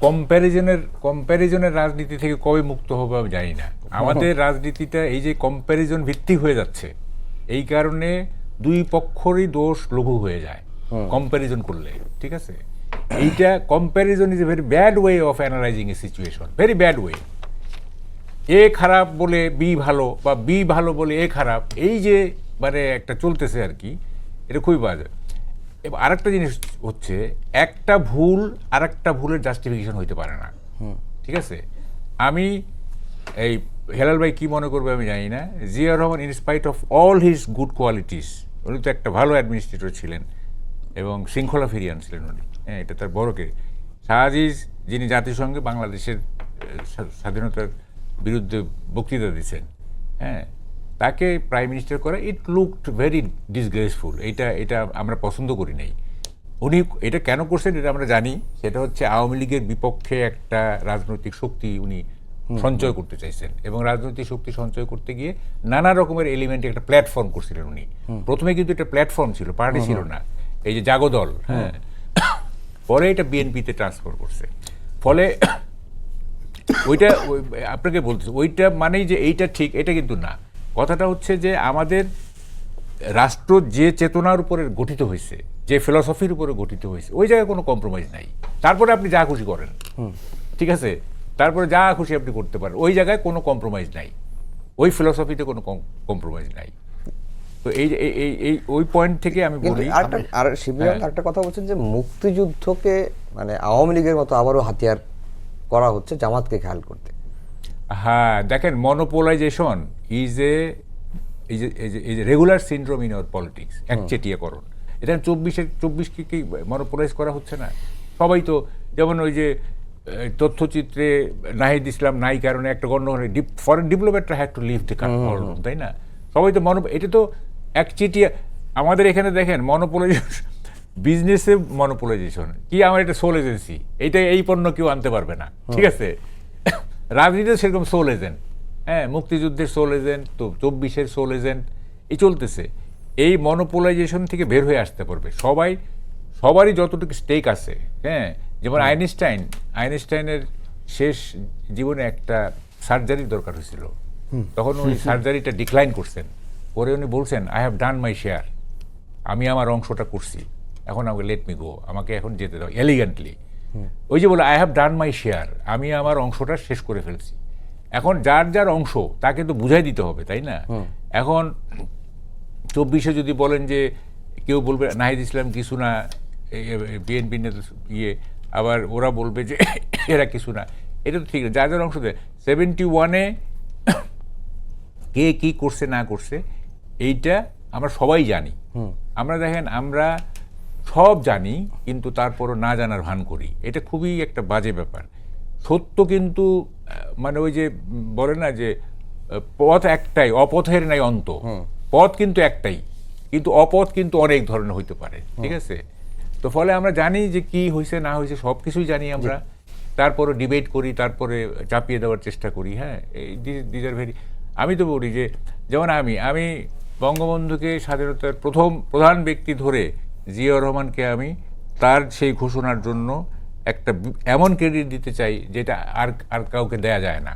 কম্প্যারিজনের রাজনীতি থেকে কবে মুক্ত হবে আমি জানি না। আমাদের রাজনীতিটা এই যে কম্প্যারিজন ভিত্তিক হয়ে যাচ্ছে, এই কারণে দুই পক্ষরই দোষ লঘু হয়ে যায় কম্প্যারিজন করলে, ঠিক আছে? এইটা comparison is a very bad way of analysing a situation, very bad way. এ খারাপ বলে বি ভালো, বা বি ভালো বলে এ খারাপ, এই যে মানে একটা চলতেছে আর কি, এটা খুবই বাজে। এবার আরেকটা জিনিস হচ্ছে, একটা ভুল আর একটা ভুলের জাস্টিফিকেশন হইতে পারে না, ঠিক আছে? আমি এই হেলাল ভাই কি মনে করবে আমি জানি না, Zia Rahman in spite of all his good qualities, উনি তো একটা ভালো অ্যাডমিনিস্ট্রেটর ছিলেন এবং শৃঙ্খলা ফিরিয়ে আনছিলেন উনি, হ্যাঁ, এটা তার বড়কে। শাহ আজিজ, যিনি জাতিসংঘে বাংলাদেশের স্বাধীনতার বিরুদ্ধে বক্তৃতা দিচ্ছেন, হ্যাঁ, তাকে প্রাইম মিনিস্টার করা, ইট লুকড ভেরি ডিসগ্রেসফুল। এটা আমরা পছন্দ করি নাই। উনি এটা কেন করছেন এটা আমরা জানি, সেটা হচ্ছে আওয়ামী লীগের বিপক্ষে একটা রাজনৈতিক শক্তি উনি সঞ্চয় করতে চাইছেন, এবং রাজনৈতিক শক্তি সঞ্চয় করতে গিয়ে নানা রকমের এলিমেন্টে একটা প্ল্যাটফর্ম করছিলেন উনি। প্রথমে কিন্তু এটা প্ল্যাটফর্ম ছিল, পার্টি ছিল না, এই যে জাগদল, হ্যাঁ, পরে এটা বিএনপিতে ট্রান্সফার করছে। ফলে ওইটা আপনাকে বলতেছে, ওইটা মানেই যে এইটা ঠিক, এটা কিন্তু না। কথাটা হচ্ছে যে আমাদের রাষ্ট্র যে চেতনার উপরে গঠিত হয়েছে, যে ফিলসফির উপরে গঠিত হয়েছে, ওই জায়গায় কোনো কম্প্রোমাইজ নাই। তারপরে আপনি যা খুশি করেন, ঠিক আছে, তারপরে যা খুশি আপনি করতে পারেন, ওই জায়গায় কোনো কম্প্রোমাইজ নাই, ওই ফিলসফিতে কোনো কম্প্রোমাইজ নাই। তো এই ওই পয়েন্ট থেকে আমি বলি। আর শিবির একটা কথা বলছেন যে মুক্তিযুদ্ধকে মানে আওয়ামী লীগের মতো আবারও হাতিয়ার করা হচ্ছে জামাতকে খেয়াল করতে। হ্যাঁ, দেখেন, monopolisation is a regular syndrome in our politics, একচেটিয়াকরণ। এটা 24কে কি মনোপোলাইজ করা হচ্ছে না? সবাই তো, যেমন ওই যে তথ্যচিত্রে নাহিদ ইসলাম নাই কারণে একটা গণ্ডগোল, ফরেন ডিপ্লোম্যাটরা had to leave the country, তাই না? সবাই তো এটা তো একচেটিয়া। আমাদের এখানে দেখেন মনোপোলাইজেশন, বিজনেসে মনোপোলাইজেশন কি, আমার এটা সোল এজেন্সি, এইটা এই পণ্য কেউ আনতে পারবে না, ঠিক আছে? রাজনীতিতে সেরকম সোল এজেন্ট, হ্যাঁ, মুক্তিযুদ্ধের সোল এজেন্ট, তো 24-এর সোল এজেন্ট, এই চলতেছে। এই মনোপোলাইজেশন থেকে বের হয়ে আসতে পারবে সবারই যতটুকু স্টেক আছে, হ্যাঁ। যেমন আইনস্টাইনের শেষ জীবনে একটা সার্জারির দরকার হয়েছিল, তখন উনি সার্জারিটা ডিক্লাইন করছেন, পরে উনি বলছেন, I have done my share, আমি আমার অংশটা করছি, এখন আমাকে লেট মি গো, আমাকে এখন যেতে দাও এলিগেন্টলি। ওই যে বলে, I have done my share, আমি আমার অংশটা শেষ করে ফেলছি। এখন যার অংশ তাকে তো বুঝাই দিতে হবে, তাই না? এখন 24-এ যদি বলেন যে, কেউ বলবে নাহিদ ইসলাম কিছু না, বিএনপি নেতা আবার ওরা বলবে যে এরা কিছু না, এটা তো ঠিক না। যার অংশ দেয় 71-এ কে কি করছে না করছে, এইটা আমরা সবাই জানি। আমরা দেখেন, আমরা সব জানি, কিন্তু তারপরও না জানার ভান করি, এটা খুবই একটা বাজে ব্যাপার। সত্য কিন্তু মানে ওই যে বলে না যে পথ একটাই, অপথের নাই অন্ত। পথ কিন্তু একটাই, কিন্তু অপথ কিন্তু অনেক ধরনের হইতে পারে, ঠিক আছে? তো ফলে আমরা জানি যে কি হয়েছে না হয়েছে, সব কিছুই জানি আমরা, তারপরে ডিবেট করি, তারপরে চাপিয়ে দেওয়ার চেষ্টা করি, হ্যাঁ। দিস আর ভেরি, আমি তো বলি যে, যেমন আমি বঙ্গবন্ধুকে স্বাধীনতার প্রধান ব্যক্তি ধরে জিয়াউর রহমানকে আমি তার সেই ঘোষণার জন্য একটা এমন ক্রেডিট দিতে চাই যেটা আর কাউকে দেয়া যায় না।